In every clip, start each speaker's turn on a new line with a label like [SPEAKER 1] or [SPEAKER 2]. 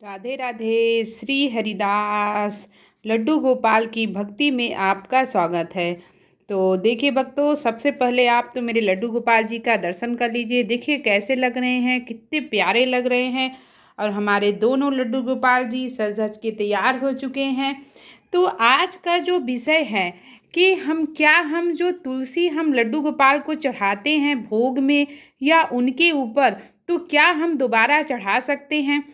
[SPEAKER 1] राधे राधे। श्री हरिदास लड्डू गोपाल की भक्ति में आपका स्वागत है। तो देखिए भक्तों, सबसे पहले आप तो मेरे लड्डू गोपाल जी का दर्शन कर लीजिए। देखिए कैसे लग रहे हैं, कितने प्यारे लग रहे हैं। और हमारे दोनों लड्डू गोपाल जी सज धज के तैयार हो चुके हैं। तो आज का जो विषय है कि हम जो तुलसी हम लड्डू गोपाल को चढ़ाते हैं भोग में या उनके ऊपर, तो क्या हम दोबारा चढ़ा सकते हैं?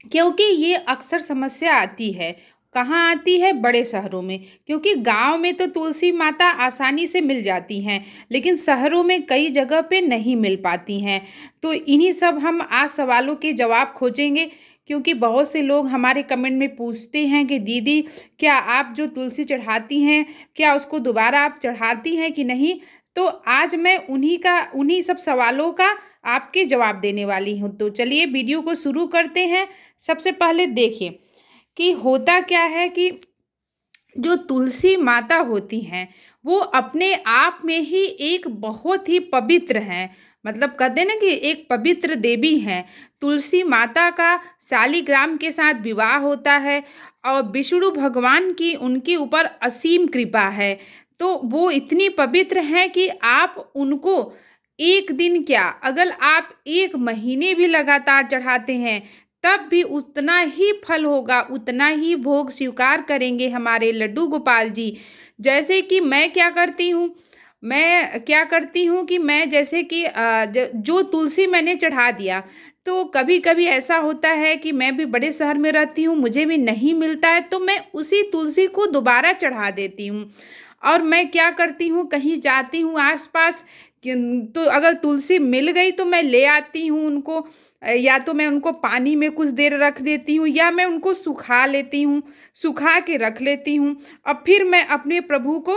[SPEAKER 1] क्योंकि ये अक्सर समस्या आती है। कहाँ आती है? बड़े शहरों में। क्योंकि गांव में तो तुलसी माता आसानी से मिल जाती हैं, लेकिन शहरों में कई जगह पे नहीं मिल पाती हैं। तो इन्हीं सब हम आज सवालों के जवाब खोजेंगे। क्योंकि बहुत से लोग हमारे कमेंट में पूछते हैं कि दीदी, क्या आप जो तुलसी चढ़ाती हैं, क्या उसको दोबारा आप चढ़ाती हैं कि नहीं? तो आज मैं उन्हीं सब सवालों का आपके जवाब देने वाली हूँ। तो चलिए वीडियो को शुरू करते हैं। सबसे पहले देखिए कि होता क्या है कि जो तुलसी माता होती हैं वो अपने आप में ही एक बहुत ही पवित्र हैं। मतलब कहते हैं ना कि एक पवित्र देवी हैं। तुलसी माता का शालिग्राम के साथ विवाह होता है और विष्णु भगवान की उनके ऊपर असीम कृपा है। तो वो इतनी पवित्र हैं कि आप उनको एक दिन क्या, अगर आप एक महीने भी लगातार चढ़ाते हैं तब भी उतना ही फल होगा, उतना ही भोग स्वीकार करेंगे हमारे लड्डू गोपाल जी। जैसे कि मैं क्या करती हूँ कि मैं जैसे कि जो तुलसी मैंने चढ़ा दिया, तो कभी कभी ऐसा होता है कि मैं भी बड़े शहर में रहती हूँ, मुझे भी नहीं मिलता है, तो मैं उसी तुलसी को दोबारा चढ़ा देती हूँ। और मैं क्या करती हूँ, कहीं जाती हूँ आसपास तो अगर तुलसी मिल गई तो मैं ले आती हूँ उनको। या तो मैं उनको पानी में कुछ देर रख देती हूँ या मैं उनको सुखा लेती हूँ, सुखा के रख लेती हूँ। और फिर मैं अपने प्रभु को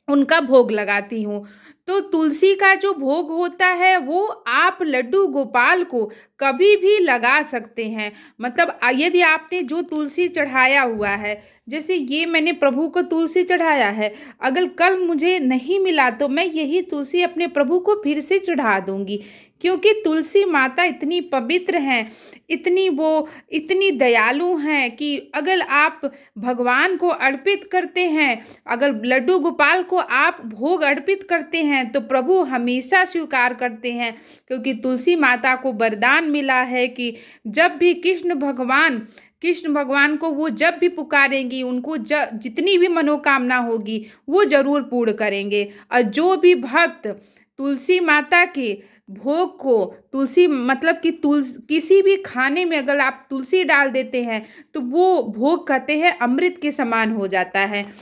[SPEAKER 1] उनका भोग लगाती हूँ। तो तुलसी का जो भोग होता है वो आप लड्डू गोपाल को कभी भी लगा सकते हैं। मतलब यदि आपने जो तुलसी चढ़ाया हुआ है, जैसे ये मैंने प्रभु को तुलसी चढ़ाया है, अगर कल मुझे नहीं मिला तो मैं यही तुलसी अपने प्रभु को फिर से चढ़ा दूंगी। क्योंकि तुलसी माता इतनी पवित्र हैं, इतनी दयालु हैं कि अगर आप भगवान को अर्पित करते हैं, अगर लड्डू गोपाल को आप भोग अर्पित करते हैं तो प्रभु हमेशा स्वीकार करते हैं। क्योंकि तुलसी माता को वरदान मिला है कि जब भी कृष्ण भगवान को वो जब भी पुकारेंगी, उनको जितनी भी मनोकामना होगी वो जरूर पूर्ण करेंगे। और जो भी भक्त तुलसी माता के भोग को, तुलसी मतलब कि किसी भी खाने में अगर आप तुलसी डाल देते हैं तो वो भोग कहते हैं अमृत के समान हो जाता है।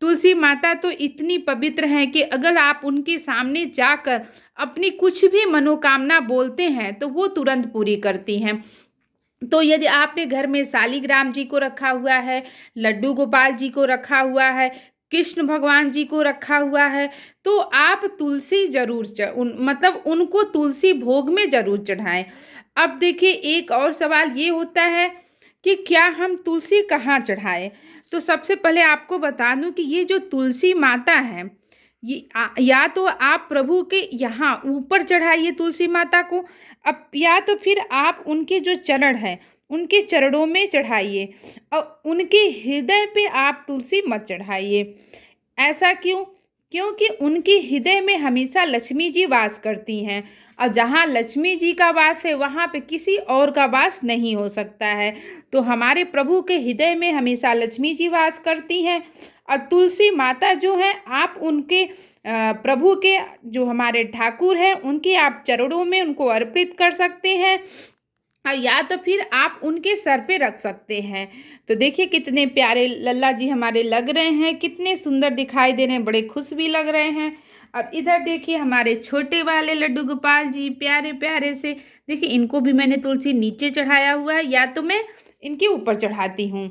[SPEAKER 1] तुलसी माता तो इतनी पवित्र हैं कि अगर आप उनके सामने जाकर अपनी कुछ भी मनोकामना बोलते हैं तो वो तुरंत पूरी करती हैं। तो यदि आपने घर में शालिग्राम जी को रखा हुआ है, लड्डू गोपाल जी को रखा हुआ है, कृष्ण भगवान जी को रखा हुआ है, तो आप तुलसी जरूर मतलब उनको तुलसी भोग में जरूर चढ़ाएं। अब देखिए एक और सवाल ये होता है कि क्या हम तुलसी कहाँ चढ़ाएं? तो सबसे पहले आपको बता दूं कि ये जो तुलसी माता है, या तो आप प्रभु के यहाँ ऊपर चढ़ाइए तुलसी माता को, अब या तो फिर आप उनके जो चरण हैं उनके चरणों में चढ़ाइए। और उनके हृदय पे आप तुलसी मत चढ़ाइए। ऐसा क्यों? क्योंकि उनके हृदय में हमेशा लक्ष्मी जी वास करती हैं। और जहाँ लक्ष्मी जी का वास है वहाँ पे किसी और का वास नहीं हो सकता है। तो हमारे प्रभु के हृदय में हमेशा लक्ष्मी जी वास करती हैं। और तुलसी माता जो है, आप उनके प्रभु के जो हमारे ठाकुर हैं उनके आप चरणों में उनको अर्पित कर सकते हैं। और या तो फिर आप उनके सर पे रख सकते हैं। तो देखिए कितने प्यारे लल्ला जी हमारे लग रहे हैं, कितने सुंदर दिखाई दे रहे हैं, बड़े खुश भी लग रहे हैं। अब इधर देखिए हमारे छोटे वाले लड्डू गोपाल जी प्यारे प्यारे से। देखिए इनको भी मैंने तुलसी नीचे चढ़ाया हुआ है, या तो मैं इनके ऊपर चढ़ाती हूँ।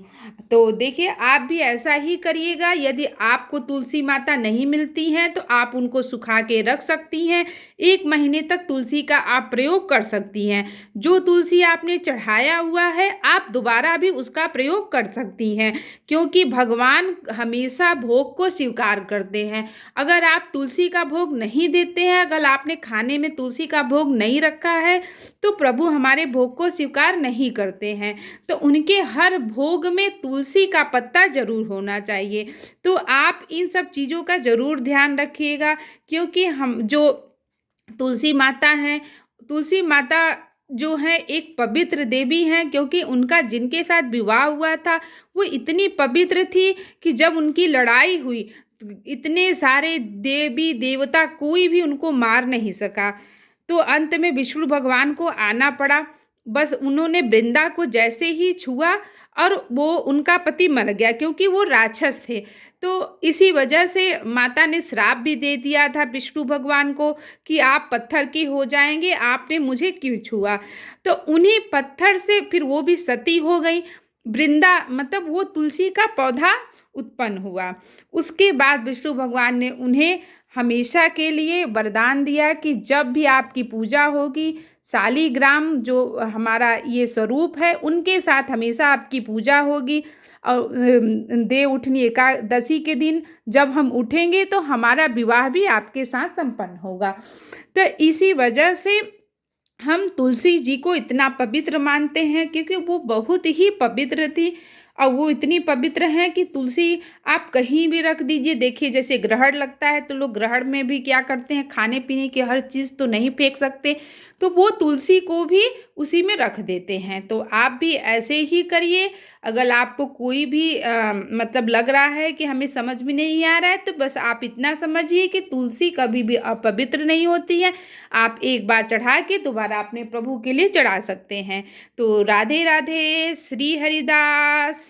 [SPEAKER 1] तो देखिए आप भी ऐसा ही करिएगा। यदि आपको तुलसी माता नहीं मिलती हैं तो आप उनको सुखा के रख सकती हैं। 1 महीने तक तुलसी का आप प्रयोग कर सकती हैं। जो तुलसी आपने चढ़ाया हुआ है आप दोबारा भी उसका प्रयोग कर सकती हैं, क्योंकि भगवान हमेशा भोग को स्वीकार करते हैं। अगर आप तुलसी का भोग नहीं देते हैं, अगर आपने खाने में तुलसी का भोग नहीं रखा है, तो प्रभु हमारे भोग को स्वीकार नहीं करते हैं। तो उनके हर भोग में तुलसी का पत्ता ज़रूर होना चाहिए। तो आप इन सब चीज़ों का ज़रूर ध्यान रखिएगा, क्योंकि हम जो तुलसी माता हैं, तुलसी माता जो है एक पवित्र देवी हैं, क्योंकि उनका जिनके साथ विवाह हुआ था वो इतनी पवित्र थी कि जब उनकी लड़ाई हुई तो इतने सारे देवी देवता कोई भी उनको मार नहीं सका। तो अंत में विष्णु भगवान को आना पड़ा। बस उन्होंने वृंदा को जैसे ही छुआ और वो उनका पति मर गया, क्योंकि वो राक्षस थे। तो इसी वजह से माता ने श्राप भी दे दिया था विष्णु भगवान को कि आप पत्थर की हो जाएंगे, आपने मुझे क्यों छुआ। तो उन्हीं पत्थर से फिर वो भी सती हो गई। वृंदा मतलब वो तुलसी का पौधा उत्पन्न हुआ। उसके बाद विष्णु भगवान ने उन्हें हमेशा के लिए वरदान दिया कि जब भी आपकी पूजा होगी, शालिग्राम जो हमारा ये स्वरूप है उनके साथ हमेशा आपकी पूजा होगी। और देव उठनी एकादशी के दिन जब हम उठेंगे तो हमारा विवाह भी आपके साथ संपन्न होगा। तो इसी वजह से हम तुलसी जी को इतना पवित्र मानते हैं, क्योंकि वो बहुत ही पवित्र थी। और वो इतनी पवित्र हैं कि तुलसी आप कहीं भी रख दीजिए। देखिए जैसे ग्रहण लगता है तो लोग ग्रहण में भी क्या करते हैं, खाने पीने की हर चीज़ तो नहीं फेंक सकते, तो वो तुलसी को भी उसी में रख देते हैं। तो आप भी ऐसे ही करिए। अगर आपको कोई भी मतलब लग रहा है कि हमें समझ में नहीं आ रहा है, तो बस आप इतना समझिए कि तुलसी कभी भी अपवित्र नहीं होती है। आप एक बार चढ़ा के दोबारा अपने प्रभु के लिए चढ़ा सकते हैं। तो राधे राधे, श्री हरिदास।